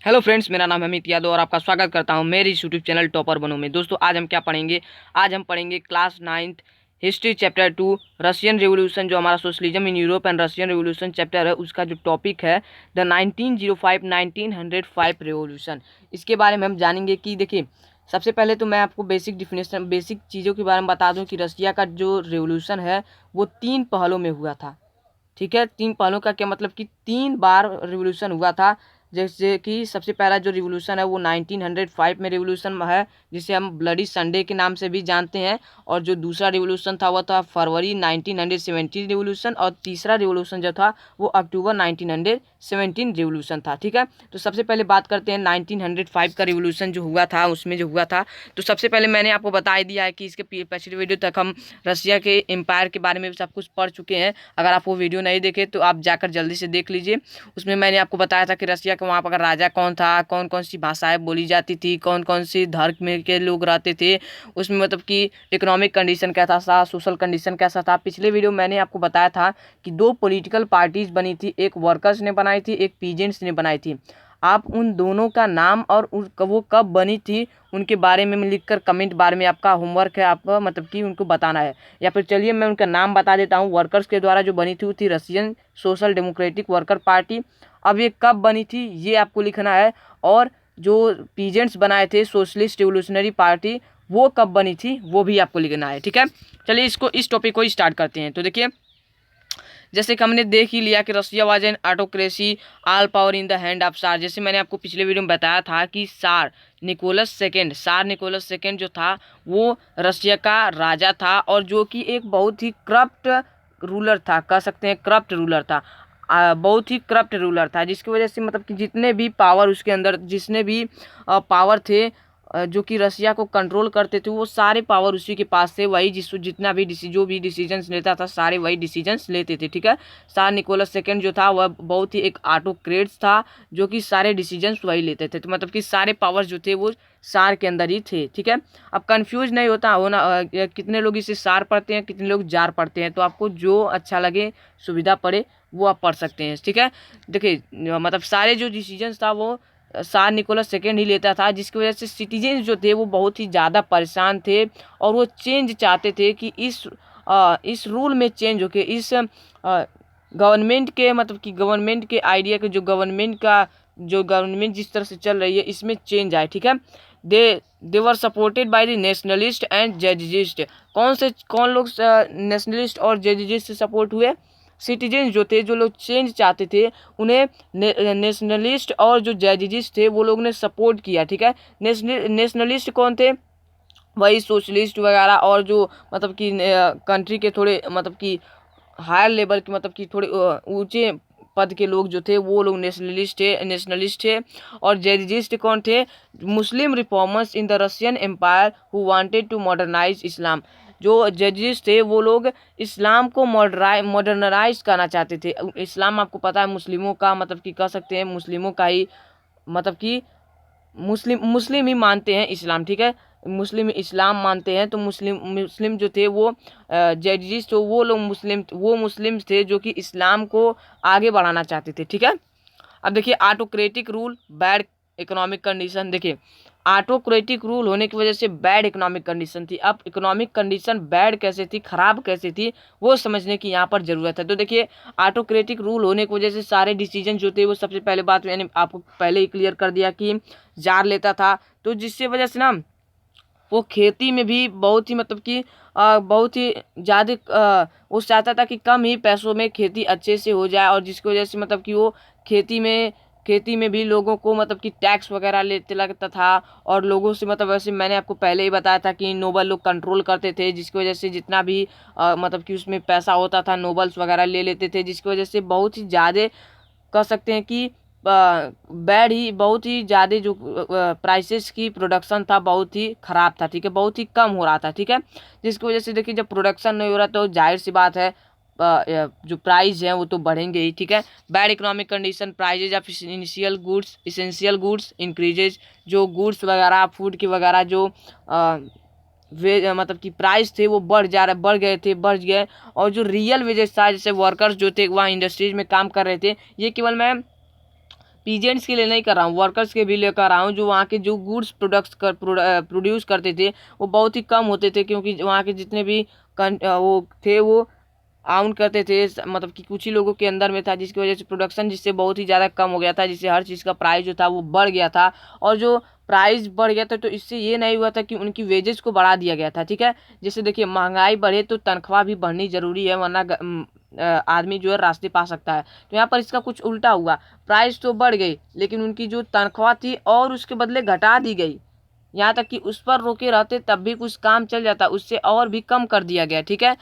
Hello friends, मेरा नाम है अमित यादव और आपका स्वागत करता हूं मेरे इस यूट्यूब चैनल टॉपर बनो में। दोस्तों, आज हम क्या पढ़ेंगे? आज हम पढ़ेंगे class 9th history chapter 2 Russian revolution, जो हमारा socialism in Europe and Russian revolution chapter है। उसका जो टॉपिक है द 1905 रिवोल्यूशन। इसके बारे में हम जानेंगे कि देखिए, सबसे पहले तो मैं आपको बेसिक चीज़ों के बारे में बता दूँ कि रशिया का जो रिवोल्यूशन है वो 3 पहलों में हुआ था। ठीक है, 3 पहलों का क्या मतलब कि 3 बार रिवोल्यूशन हुआ था। जैसे कि सबसे पहला जो रिवोल्यूशन है वो 1905 में रिवोल्यूशन है, जिसे हम ब्लडी संडे के नाम से भी जानते हैं। और जो दूसरा रिवोल्यूशन था वो था फरवरी 1917 रिवोल्यूशन, और तीसरा रिवोल्यूशन जो था वो अक्टूबर 1917 रिवोल्यूशन था। ठीक है, तो सबसे पहले बात करते हैं 1905 का रिवोल्यूशन जो हुआ था, उसमें जो हुआ था। तो सबसे पहले मैंने आपको बता ही दिया है कि इसके पिछले वीडियो तक हम रशिया के एम्पायर के बारे में सब कुछ पढ़ चुके हैं। अगर आप वो वीडियो नहीं देखे तो आप जाकर जल्दी से देख लीजिए। उसमें मैंने आपको बताया था कि रशिया के वहाँ पर राजा कौन था, कौन कौन सी भाषाएं बोली जाती थी, कौन कौन सी धर्म के लोग रहते थे, उसमें मतलब कि इकोनॉमिक कंडीशन कैसा था, सोशल कंडीशन कैसा था। पिछले वीडियो में मैंने आपको बताया था कि 2 पॉलिटिकल पार्टीज बनी थी, एक वर्कर्स ने बनाई थी, एक पीजेंट्स ने बनाई थी। आप उन दोनों का नाम और वो कब बनी थी उनके बारे में लिखकर कमेंट बार में आपका होमवर्क है, आपका मतलब कि उनको बताना है। या फिर चलिए मैं उनका नाम बता देता हूँ। वर्कर्स के द्वारा जो बनी थी वो थी Russian social democratic worker party. अब ये कब बनी थी ये आपको लिखना है। और जो पीजेंट्स बनाए थे सोशलिस्ट रिवोल्यूशनरी पार्टी, वो कब बनी थी वो भी आपको लिखना है। ठीक है, चलिए इस टॉपिक को स्टार्ट करते हैं। तो देखिए, जैसे कि हमने देख ही लिया कि Russia was an autocracy, all power in the hand of सार। जैसे मैंने आपको पिछले वीडियो में बताया था कि सार निकोलस सेकेंड जो था वो रशिया का राजा था, और जो कि एक बहुत ही करप्ट रूलर था, कह सकते हैं करप्ट रूलर था। बहुत ही करप्ट रूलर था, जिसकी वजह से मतलब कि जितने भी पावर उसके अंदर, जितने भी पावर थे जो कि रशिया को कंट्रोल करते थे, वो सारे पावर उसी के पास थे। वही जितना भी जो भी डिसीजंस लेता था, सारे वही डिसीजंस लेते थे। ठीक है, सार निकोलस सेकेंड जो था वह बहुत ही एक ऑटोक्रेट्स था, जो कि सारे डिसीजंस वही लेते थे। तो मतलब कि सारे पावर्स जो थे वो सार के अंदर ही थे। ठीक है, अब कंफ्यूज नहीं होना कितने लोग इसे सार पढ़ते हैं, कितने लोग जार पढ़ते हैं। तो आपको जो अच्छा लगे, सुविधा पड़े, वो आप पढ़ सकते हैं। ठीक है, देखिए मतलब सारे जो डिसीजंस था वो सार निकोलस सेकेंड ही लेता था, जिसकी वजह से सिटीजन्स जो थे वो बहुत ही ज़्यादा परेशान थे, और वो चेंज चाहते थे कि इस रूल में चेंज होके इस गवर्नमेंट के मतलब कि गवर्नमेंट के आइडिया के जो गवर्नमेंट जिस तरह से चल रही है इसमें चेंज आए। ठीक है, they were supported by the nationalist and jadidist. कौन लोग नेशनलिस्ट और जेजिस्ट से सपोर्ट हुए? सिटीजन जो थे, जो लोग चेंज चाहते थे, उन्हें नेशनलिस्ट और जो जजिस्ट थे वो लोग ने सपोर्ट किया। ठीक है, नेशनलिस्ट कौन थे? वही सोशलिस्ट वगैरह, और जो मतलब कि कंट्री के थोड़े मतलब कि हायर लेवल के मतलब कि थोड़े ऊंचे पद के लोग जो थे वो लोग नेशनलिस्ट थे। और जेजिस्ट कौन थे? Muslim reformers in the Russian empire who wanted to modernise Islam. जो जजेस थे वो लोग इस्लाम को मॉडर्नाइज करना चाहते थे। इस्लाम आपको पता है मुस्लिमों का मतलब कि कह सकते हैं मुस्लिमों का ही मतलब कि मुस्लिम ही मानते हैं इस्लाम। ठीक है, मुस्लिम इस्लाम मानते हैं। तो मुस्लिम जो थे वो जजेस, तो वो लोग मुस्लिम थे जो कि इस्लाम को आगे बढ़ाना चाहते थे। ठीक है, अब देखिए autocratic rule, bad economic condition. देखिए, ऑटोक्रेटिक रूल होने की वजह से बैड इकोनॉमिक कंडीशन थी। अब इकोनॉमिक कंडीशन बैड कैसे थी, खराब कैसे थी, वो समझने की यहाँ पर ज़रूरत है। तो देखिए, ऑटोक्रेटिक रूल होने की वजह से सारे डिसीजन जो थे वो, सबसे पहले बात मैंने आपको पहले ही क्लियर कर दिया कि जार लेता था। तो जिससे वजह से ना वो खेती में भी बहुत ही मतलब कि बहुत ही ज़्यादा वो चाहता था कि कम ही पैसों में खेती अच्छे से हो जाए, और जिसकी वजह से मतलब कि वो खेती में भी लोगों को मतलब कि टैक्स वगैरह लेते लगता था। और लोगों से मतलब वैसे मैंने आपको पहले ही बताया था कि नोबल लोग कंट्रोल करते थे, जिसकी वजह से जितना भी मतलब कि उसमें पैसा होता था नोबल्स वगैरह ले लेते थे, जिसकी वजह से बहुत ही ज़्यादा कह सकते हैं कि बहुत ही ज़्यादा जो प्राइसेस की प्रोडक्शन था बहुत ही ख़राब था। ठीक है, बहुत ही कम हो रहा था। ठीक है, जिसकी वजह से देखिए जब प्रोडक्शन नहीं हो रहा तो जाहिर सी बात है जो प्राइस है वो तो बढ़ेंगे ही। ठीक है, bad economic condition, prizes of essential goods increases. जो गुड्स वगैरह फूड की वगैरह जो वे मतलब कि प्राइस थे वो बढ़ गए। और जो रियल वेजेस था, जैसे वर्कर्स जो थे वहाँ इंडस्ट्रीज में काम कर रहे थे, ये केवल मैं पीजेंट्स के लिए नहीं कर रहा हूँ, वर्कर्स के भी लिए कर रहा हूँ। जो वहाँ के जो गुड्स प्रोड्यूस करते थे वो बहुत ही कम होते थे, क्योंकि वहाँ के जितने भी वो थे वो आउन करते थे, मतलब कि कुछ ही लोगों के अंदर में था, जिसकी वजह से प्रोडक्शन जिससे बहुत ही ज़्यादा कम हो गया था, जिससे हर चीज़ का प्राइस जो था वो बढ़ गया था। और जो प्राइस बढ़ गया था तो इससे ये नहीं हुआ था कि उनकी वेजेस को बढ़ा दिया गया था, ठीक है। जैसे देखिए महंगाई बढ़े तो तनख्वाह भी बढ़नी ज़रूरी है, वरना आदमी जो है रास्ते पा सकता है। तो यहाँ पर इसका कुछ उल्टा हुआ, प्राइस तो बढ़ गई लेकिन उनकी जो तनख्वाह थी और उसके बदले घटा दी गई, यहाँ तक कि उस पर रोके रहते तब भी कुछ काम चल जाता, उससे और भी कम कर दिया गया, ठीक है।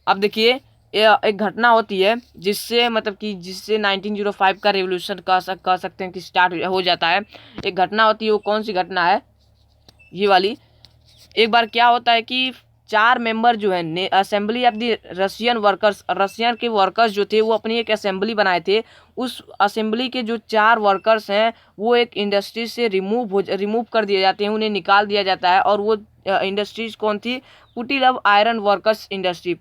अब देखिए एक घटना होती है जिससे मतलब कि जिससे 1905 का रेवोल्यूशन कह सकते हैं कि स्टार्ट हो जाता है। एक घटना होती है, वो कौन सी घटना है, ये वाली। एक बार क्या होता है कि 4 मेंबर जो है असेंबली ऑफ द रशियन के वर्कर्स जो थे वो अपनी एक असेंबली बनाए थे। उस असेंबली के जो 4 वर्कर्स हैं वो एक इंडस्ट्री से रिमूव कर दिए जाते हैं, उन्हें निकाल दिया जाता है। और वो इंडस्ट्रीज कौन थी, Putilov iron workers industry,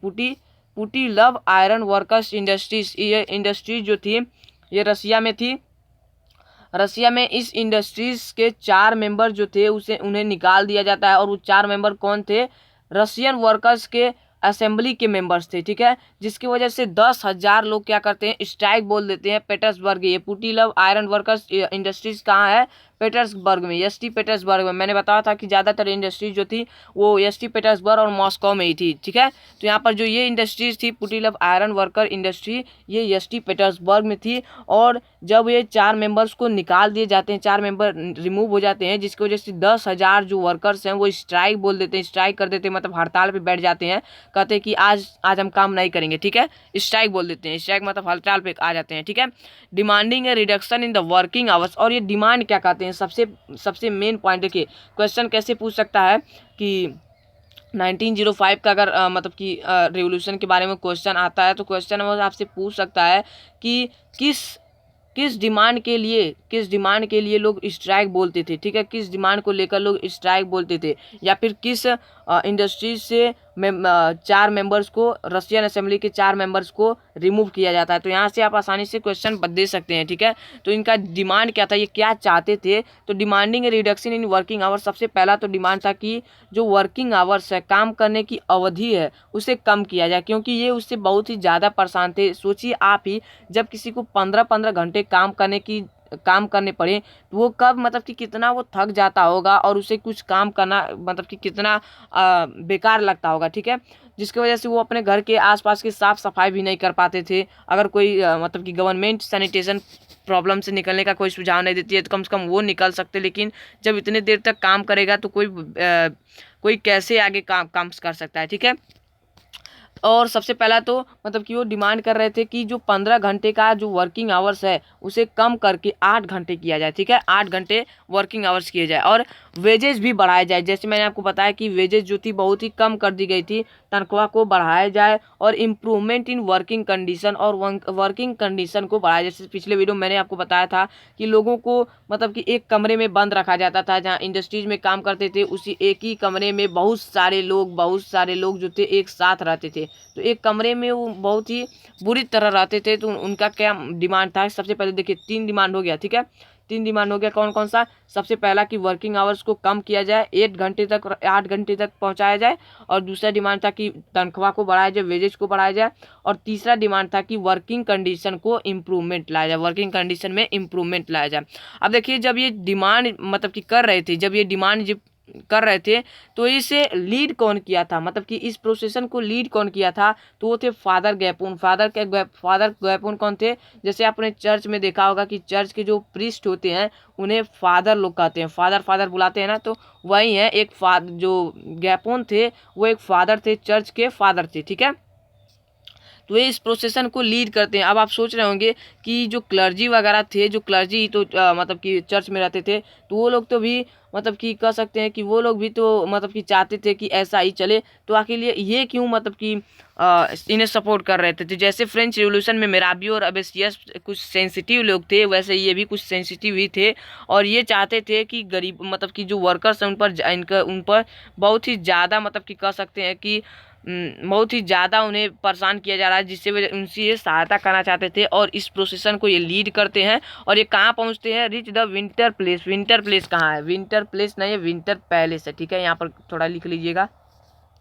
Putilov iron workers industries. ये इंडस्ट्रीज जो थी ये रसिया में थी। रसिया में इस इंडस्ट्रीज के 4 मेंबर जो थे उन्हें निकाल दिया जाता है। और वो 4 मेंबर कौन थे, रशियन वर्कर्स के असेंबली के मेंबर्स थे, ठीक है। जिसकी वजह से 10,000 लोग क्या करते हैं, स्ट्राइक बोल देते हैं पीटर्सबर्ग। ये पुटीलव आयरन वर्कर्स इंडस्ट्रीज कहाँ है, पीटर्सबर्ग में, एसटी पीटर्सबर्ग में। मैंने बताया था कि ज़्यादातर इंडस्ट्रीज जो थी वो एसटी पीटर्सबर्ग और मॉस्को में ही थी, ठीक है। तो यहाँ पर जो ये इंडस्ट्रीज थी पुटीलव आयरन वर्कर इंडस्ट्री, ये एसटी पीटर्सबर्ग में थी। और जब ये 4 मेंबर्स को निकाल दिए जाते हैं, 4 मेंबर रिमूव हो जाते हैं, जिसकी वजह से 10,000 जो वर्कर्स हैं वो स्ट्राइक बोल देते हैं, स्ट्राइक कर देते हैं, मतलब हड़ताल पे बैठ जाते हैं, कहते हैं कि आज हम काम नहीं करेंगे, ठीक है। स्ट्राइक बोल देते हैं, स्ट्राइक मतलब हड़ताल पे आ जाते हैं, ठीक है। Demanding A reduction in the working hours. और ये डिमांड क्या कहते हैं, सबसे मेन पॉइंट देखिए, क्वेश्चन कैसे पूछ सकता है कि 1905 का अगर मतलब कि रेवोल्यूशन के बारे में क्वेश्चन आता है तो क्वेश्चन वो आपसे पूछ सकता है कि किस डिमांड के लिए लोग स्ट्राइक बोलते थे, ठीक है। किस डिमांड को लेकर लोग स्ट्राइक बोलते थे, या फिर किस इंडस्ट्रीज से 4 मेंबर्स को, रशियन असेंबली के 4 मेंबर्स को रिमूव किया जाता है। तो यहाँ से आप आसानी से क्वेश्चन दे सकते हैं, ठीक है। तो इनका डिमांड क्या था, ये क्या चाहते थे, तो demanding reduction in working hours. सबसे पहला तो डिमांड था कि जो वर्किंग आवर्स है, काम करने की अवधि है, उसे कम किया जाए, क्योंकि ये उससे बहुत ही ज़्यादा परेशान थे। सोचिए आप ही, जब किसी को 15-15 घंटे काम करने पड़े तो वो कब मतलब कि कितना वो थक जाता होगा, और उसे कुछ काम करना मतलब कि कितना बेकार लगता होगा, ठीक है। जिसकी वजह से वो अपने घर के आसपास की साफ सफाई भी नहीं कर पाते थे। अगर कोई मतलब कि गवर्नमेंट सैनिटेशन प्रॉब्लम से निकलने का कोई सुझाव नहीं देती है तो कम से कम वो निकल सकते, लेकिन जब इतने देर तक काम करेगा तो कोई कैसे आगे काम कर सकता है, ठीक है। और सबसे पहला तो मतलब कि वो डिमांड कर रहे थे कि जो 15 घंटे का जो वर्किंग आवर्स है उसे कम करके 8 घंटे किया जाए, ठीक है। 8 घंटे वर्किंग आवर्स किए जाए और वेजेस भी बढ़ाए जाए। जैसे मैंने आपको बताया कि वेजेस जो थी बहुत ही कम कर दी गई थी, तनख्वाह को बढ़ाया जाए। और इम्प्रूवमेंट इन वर्किंग कंडीशन, और वर्किंग कंडीशन को बढ़ाया। जैसे पिछले वीडियो मैंने आपको बताया था कि लोगों को मतलब कि एक कमरे में बंद रखा जाता था, जहाँ इंडस्ट्रीज में काम करते थे उसी एक ही कमरे में बहुत सारे लोग जो थे एक साथ रहते थे। तो एक कमरे में वो बहुत ही बुरी तरह रहते थे। तो उनका क्या डिमांड था, सबसे पहले देखिए 3 डिमांड हो गया, ठीक है। 3 डिमांड हो गया, कौन कौन सा। सबसे पहला कि वर्किंग आवर्स को कम किया जाए, 8 घंटे तक पहुंचाया जाए। और दूसरा डिमांड था कि तनख्वाह को बढ़ाया जाए, वेजेज को बढ़ाया जाए। और तीसरा डिमांड था कि वर्किंग कंडीशन को इम्प्रूवमेंट लाया जाए, वर्किंग कंडीशन में इम्प्रूवमेंट लाया जाए। अब देखिए जब ये डिमांड मतलब कि कर रहे थे, जब ये डिमांड जब कर रहे थे तो इसे लीड कौन किया था, मतलब कि इस प्रोसेसन को लीड कौन किया था, तो वो थे फादर गैपून। फादर गैपून कौन थे, जैसे आपने चर्च में देखा होगा कि चर्च के जो प्रीस्ट होते हैं उन्हें फादर लोग कहते हैं, फादर बुलाते हैं ना, तो वही है एक जो गैपून थे वो एक फादर थे, चर्च के फादर थे, ठीक है। तो ये इस प्रोसेसन को लीड करते हैं। अब आप सोच रहे होंगे कि जो क्लर्जी वगैरह थे, जो क्लर्जी तो मतलब कि चर्च में रहते थे, तो वो लोग तो भी मतलब कि कह सकते हैं कि वो लोग भी तो मतलब कि चाहते थे कि ऐसा ही चले। तो आखिर ये क्यों मतलब कि इन्हें सपोर्ट कर रहे थे। तो जैसे फ्रेंच रिवॉल्यूशन में मिराबी और अबेसियस कुछ सेंसिटिव लोग थे, वैसे ये भी कुछ सेंसिटिव ही थे। और ये चाहते थे कि गरीब मतलब कि जो वर्कर्स हैं उन पर बहुत ही ज़्यादा मतलब कि कह सकते हैं कि बहुत ही ज़्यादा उन्हें परेशान किया जा रहा है, जिससे वजह उनसे ये सहायता करना चाहते थे और इस प्रोसेसन को ये लीड करते हैं। और ये कहाँ पहुँचते हैं? Reach the winter place. Winter place कहाँ है? विंटर प्लेस नहीं है, विंटर पैलेस है, ठीक है, यहाँ पर थोड़ा लिख लीजिएगा।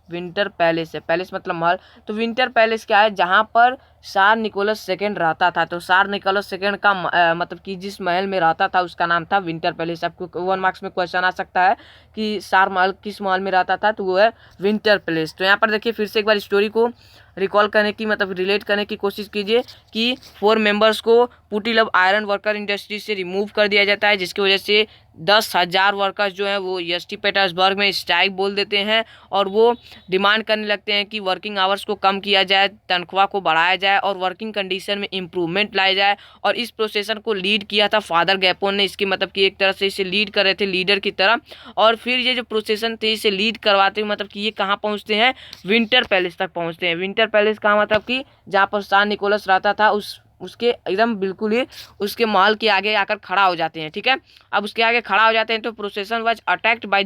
विंटर पैलेस है, पैलेस मतलब महल। तो विंटर पैलेस क्या है? जहाँ पर सार निकोलस सेकंड रहता था। तो सार निकोलस सेकंड का मतलब कि जिस महल में रहता था उसका नाम था विंटर पैलेस। आपको 1 मार्क्स में क्वेश्चन आ सकता है कि सार महल किस महल में रहता था, तो वो है विंटर पैलेस। तो यहाँ पर देखिए फिर से एक बार स्टोरी को रिकॉल करने की मतलब रिलेट करने की कोशिश कीजिए कि 4 मेंबर्स को पुटिल आयरन वर्कर इंडस्ट्री से रिमूव कर दिया जाता है, जिसकी वजह से 10,000 वर्कर्स जो हैं वो ईस्ट पीटर्सबर्ग में स्ट्राइक बोल देते हैं और वो डिमांड करने लगते हैं कि वर्किंग आवर्स को कम किया जाए, तनख्वाह को बढ़ाया जाए और वर्किंग कंडीशन में इम्प्रूवमेंट लाया जाए। और इस प्रोसेसन को लीड किया था फादर गैपोन ने। इसकी मतलब कि एक तरह से इसे लीड कर रहे थे लीडर की तरह। और फिर ये जो प्रोसेसन थे इसे लीड करवाते हुए मतलब कि ये कहाँ पहुँचते हैं? विंटर पैलेस तक पहुँचते हैं। विंटर पैलेस का मतलब कि जहाँ पर सान निकोलस रहता था उसके एकदम बिल्कुल ही उसके महल के आगे आकर खड़ा हो जाते हैं, ठीक है। अब उसके आगे खड़ा हो जाते हैं तो प्रोसेसन was attacked by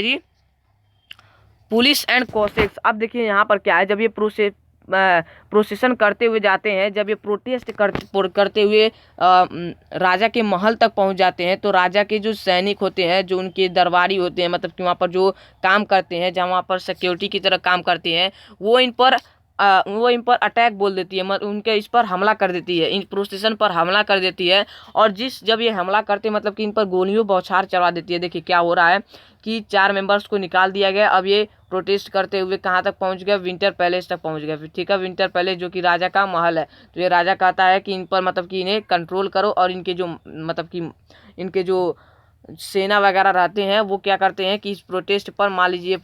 the police and cos x. अब देखिए यहाँ पर क्या है, जब ये प्रोसेसन करते हुए जाते हैं, जब ये प्रोटेस्ट करते हुए राजा के महल तक पहुंच जाते हैं, तो राजा के जो सैनिक होते हैं, जो उनके दरबारी होते हैं, मतलब कि वहाँ पर जो काम करते हैं, जहाँ वहाँ पर सिक्योरिटी की तरह काम करते हैं, वो इन पर अटैक बोल देती है, मतलब उनके इस पर हमला कर देती है, इन प्रोसेसन पर हमला कर देती है। और जब ये हमला करते हैं मतलब कि इन पर गोलियों बौछार चलवा देती है। देखिए क्या हो रहा है कि 4 मेंबर्स को निकाल दिया गया। अब ये प्रोटेस्ट करते हुए कहाँ तक पहुँच गया? विंटर पैलेस तक पहुँच गया, ठीक है। विंटर पैलेस जो कि राजा का महल है। तो ये राजा कहता है कि इन पर मतलब कि इन्हें कंट्रोल करो और इनके जो मतलब कि इनके जो सेना वगैरह रहते हैं वो क्या करते हैं कि इस प्रोटेस्ट पर मान लीजिए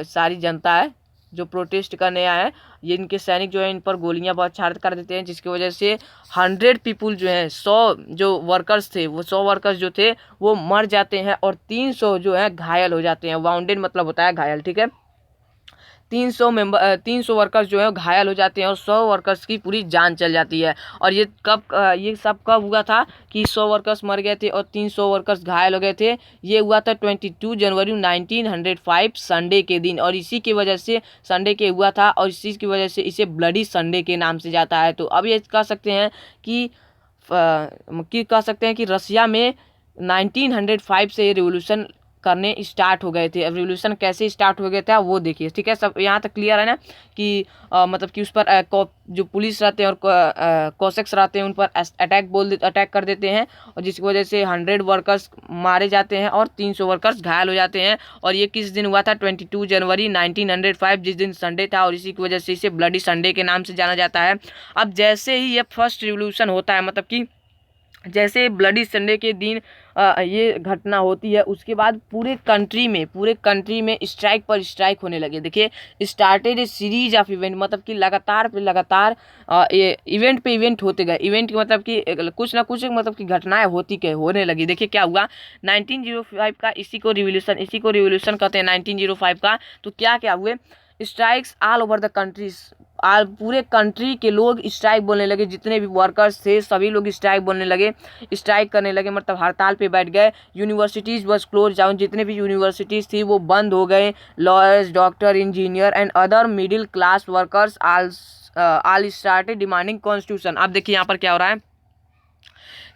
सारी जनता है जो प्रोटेस्ट करने आए हैं, ये इनके सैनिक जो है इन पर गोलियां बौछार कर देते हैं, जिसकी वजह से 100 पीपुल जो हैं 100 जो वर्कर्स थे वो 100 वर्कर्स जो थे वो मर जाते हैं और 300 जो है घायल हो जाते हैं। वाउंडेड मतलब होता है घायल, ठीक है। 300 वर्कर्स जो है घायल हो जाते हैं और 100 वर्कर्स की पूरी जान चल जाती है। और ये सब कब हुआ था कि 100 वर्कर्स मर गए थे और 300 वर्कर्स घायल हो गए थे? ये हुआ था 22 जनवरी 1905 संडे के दिन। और इसी की वजह से संडे के हुआ था और इसी की वजह से इसे ब्लडी संडे के नाम से जाता है। तो अब ये कह सकते हैं कि रसिया में 1905 से रिवोल्यूशन करने स्टार्ट हो गए थे। अब रिवोल्यूशन कैसे स्टार्ट हो गया था वो देखिए, ठीक है। सब यहाँ तक क्लियर है ना कि मतलब कि उस पर जो पुलिस रहते हैं और कॉसेक्स रहते हैं उन पर अटैक कर देते हैं और जिसकी वजह से 100 वर्कर्स मारे जाते हैं और 300 वर्कर्स घायल हो जाते हैं। और ये किस दिन हुआ था? 22 जनवरी 1905, जिस दिन संडे था और इसी की वजह से इसे ब्लडी संडे के नाम से जाना जाता है। अब जैसे ही ये फर्स्ट रिवोल्यूशन होता है, मतलब कि जैसे ब्लडी संडे के दिन ये घटना होती है, उसके बाद पूरे कंट्री में स्ट्राइक पर स्ट्राइक होने लगे। देखिए started A series of event, मतलब कि लगातार इवेंट पे इवेंट होते गए। इवेंट मतलब कि कुछ ना कुछ मतलब कि घटनाएं होने लगी। देखिए क्या हुआ 1905 का, इसी को रिवोल्यूशन कहते हैं 1905 का। तो क्या हुए? Strikes all over the countries, पूरे कंट्री के लोग स्ट्राइक बोलने लगे। जितने भी वर्कर्स थे सभी लोग स्ट्राइक करने लगे, मतलब हड़ताल पे बैठ गए। यूनिवर्सिटीज़ बस क्लोज डाउन, जितने भी यूनिवर्सिटीज़ थी वो बंद हो गए। Lawyers, doctor, engineer and other middle class workers all started demanding constitution. अब देखिए यहाँ पर क्या हो रहा है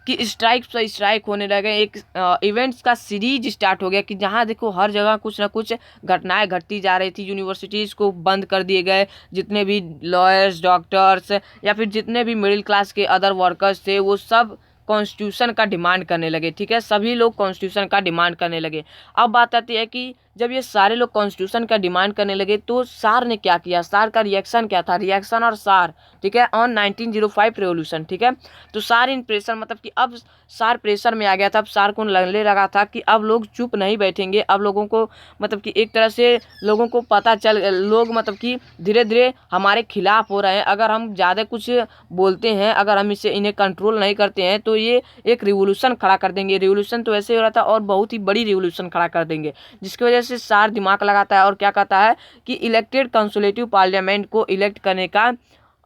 कि स्ट्राइक होने लगे। एक इवेंट्स का सीरीज स्टार्ट हो गया कि जहाँ देखो हर जगह कुछ ना कुछ घटनाएं घटती जा रही थी। यूनिवर्सिटीज़ को बंद कर दिए गए। जितने भी लॉयर्स, डॉक्टर्स या फिर जितने भी मिडिल क्लास के अदर वर्कर्स थे वो सब कॉन्स्टिट्यूशन का डिमांड करने लगे, ठीक है। सभी लोग कॉन्स्टिट्यूशन का डिमांड करने लगे। अब बात आती है कि जब ये सारे लोग कॉन्स्टिट्यूशन का डिमांड करने लगे तो सार ने क्या किया? सार का रिएक्शन क्या था? रिएक्शन और सार, ठीक है, ऑन 1905 रेवोल्यूशन, ठीक है। तो सार इन प्रेशर, मतलब कि अब सार प्रेशर में आ गया था। अब सार को लगने लगा था कि अब लोग चुप नहीं बैठेंगे। अब लोगों को मतलब कि एक तरह से लोगों को पता चल, लोग मतलब कि धीरे धीरे हमारे खिलाफ हो रहे हैं। अगर हम ज़्यादा कुछ बोलते हैं, अगर हम इन्हें कंट्रोल नहीं करते हैं तो ये एक रिवोल्यूशन खड़ा कर देंगे। रिवोल्यूशन तो ऐसे हो रहा था और बहुत ही बड़ी रिवोल्यूशन खड़ा कर देंगे, जिसकी वजह से सार दिमाग लगाता है और क्या कहता है कि इलेक्टेड कंसोलेटिव पार्लियामेंट को इलेक्ट करने का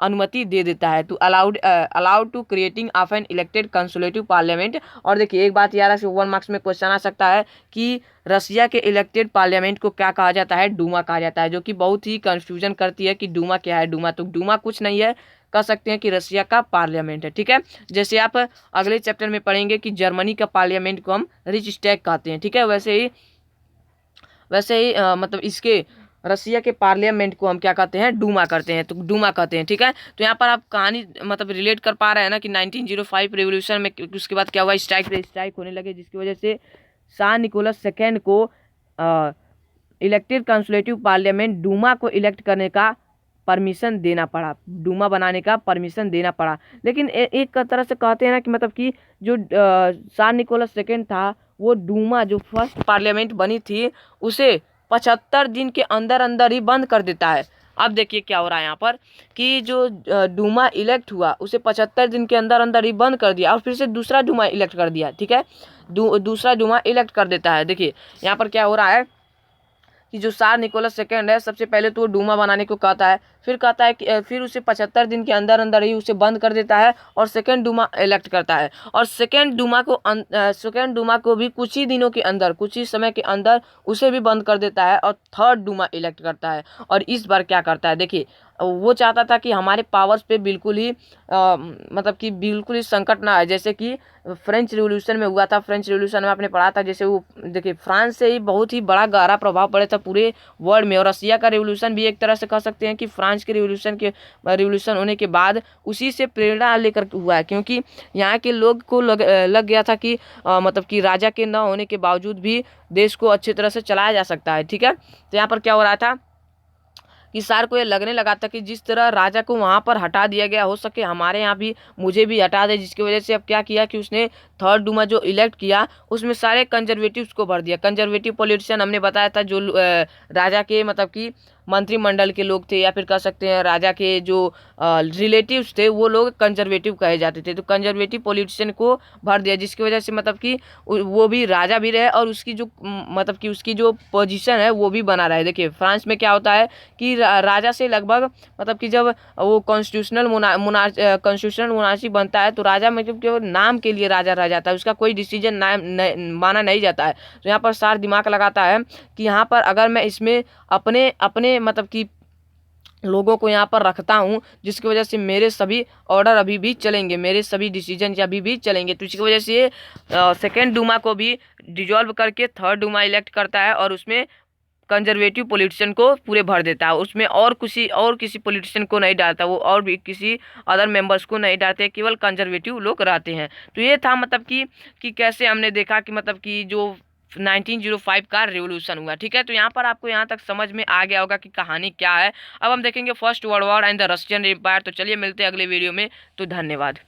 अनुमति दे देता है, to allowed to creating of an elected consultative parliament. और देखिए एक बात याद रखिए, 1 मार्क्स में क्वेश्चन आ सकता है कि रसिया के इलेक्टेड पार्लियामेंट को क्या कहा जाता है, डूमा कहा जाता है, जो कि बहुत ही कंफ्यूजन करती है कि डूमा क्या है। डूमा तो डूमा कुछ नहीं है, कह सकते हैं कि रसिया का पार्लियामेंट है। ठीक है, जैसे आप अगले चैप्टर में पढ़ेंगे कि जर्मनी का पार्लियामेंट को हम रिचस्टैग कहते हैं। ठीक है, वैसे ही मतलब इसके रसिया के पार्लियामेंट को हम क्या कहते हैं, डूमा करते हैं, तो डूमा कहते हैं। ठीक है, तो यहाँ पर आप कहानी मतलब रिलेट कर पा रहे हैं ना कि 1905 रेवोल्यूशन में उसके बाद क्या हुआ, स्ट्राइक होने लगे, जिसकी वजह से शाह निकोलस सेकेंड को इलेक्टेड कंसोलेटिव पार्लियामेंट डूमा को इलेक्ट करने का परमिशन देना पड़ा, डूमा बनाने का परमिशन देना पड़ा। लेकिन एक तरह से कहते हैं ना कि मतलब कि जो शाह निकोलस सेकेंड था, वो डूमा जो फर्स्ट पार्लियामेंट बनी थी उसे 75 दिन के अंदर अंदर ही बंद कर देता है। अब देखिए क्या हो रहा है यहाँ पर कि जो डूमा इलेक्ट हुआ उसे 75 दिन के अंदर अंदर ही बंद कर दिया और फिर से दूसरा डूमा इलेक्ट कर दिया। ठीक है, दूसरा डूमा इलेक्ट कर देता है। देखिए यहाँ पर क्या हो रहा है कि जो शाह निकोलस सेकेंड है, सबसे पहले तो वो डूमा बनाने को कहता है, फिर कहता है कि फिर उसे 75 दिन के अंदर अंदर ही उसे बंद कर देता है और सेकेंड डूमा इलेक्ट करता है। और सेकेंड डूमा को भी कुछ ही दिनों के अंदर, कुछ ही समय के अंदर उसे भी बंद कर देता है और थर्ड डूमा इलेक्ट करता है। और इस बार क्या करता है, देखिए वो चाहता था कि हमारे पावर्स पे बिल्कुल ही मतलब कि बिल्कुल ही संकट ना आए, जैसे कि फ्रेंच रिवॉल्यूशन में हुआ था। फ्रेंच रिवॉल्यूशन में आपने पढ़ा था, जैसे वो देखिए फ्रांस से ही बहुत ही बड़ा गहरा प्रभाव पड़ा था पूरे वर्ल्ड में। और रसिया का रिवॉल्यूशन भी एक तरह से कह सकते हैं कि फ्रांस के रिवॉल्यूशन होने के बाद उसी से प्रेरणा लेकर हुआ है, क्योंकि यहाँ के लोग को लग गया था कि मतलब कि राजा के न होने के बावजूद भी देश को अच्छी तरह से चलाया जा सकता है। ठीक है, तो यहाँ पर क्या हो रहा था कि सार को ये लगने लगा था कि जिस तरह राजा को वहाँ पर हटा दिया गया, हो सके हमारे यहाँ भी मुझे भी हटा दे। जिसकी वजह से अब क्या किया कि उसने थर्ड डूमा जो इलेक्ट किया उसमें सारे कंजर्वेटिव्स को भर दिया। कंजर्वेटिव पॉलिटिशियन हमने बताया था, जो राजा के मतलब कि मंत्रिमंडल के लोग थे, या फिर कह सकते हैं राजा के जो रिलेटिव्स थे, वो लोग कंजर्वेटिव कहे जाते थे। तो कंजर्वेटिव पॉलिटिशियन को भर दिया, जिसकी वजह से मतलब कि वो भी राजा भी रहे और उसकी जो मतलब कि उसकी जो पोजीशन है वो भी बना रहे। देखिए फ्रांस में क्या होता है कि राजा से लगभग मतलब कि जब वो कॉन्स्टिट्यूशनल मोनार्ची बनता है तो राजा मतलब केवल नाम के लिए राजा रह जाता है, उसका कोई डिसीजन माना नहीं जाता है। तो यहाँ पर सार दिमाग लगाता है कि यहाँ पर अगर मैं इसमें अपने अपने मतलब कि लोगों को यहाँ पर रखता हूँ, जिसकी वजह से मेरे सभी ऑर्डर अभी भी चलेंगे, मेरे सभी डिसीजन अभी भी चलेंगे। तो इसकी वजह से सेकेंड डूमा को भी डिजॉल्व करके थर्ड डूमा इलेक्ट करता है और उसमें कंजर्वेटिव पॉलिटिशियन को पूरे भर देता है। उसमें और किसी पॉलिटिशियन को नहीं डालता, वो और भी किसी अदर मेंबर्स को नहीं डालते, केवल कंजर्वेटिव लोग रहते हैं। तो ये था मतलब कि कैसे हमने देखा कि मतलब कि जो 1905 का रेवोल्यूशन हुआ। ठीक है, तो यहाँ पर आपको यहाँ तक समझ में आ गया होगा कि कहानी क्या है। अब हम देखेंगे first world war and the Russian empire. तो चलिए मिलते हैं अगले वीडियो में, तो धन्यवाद।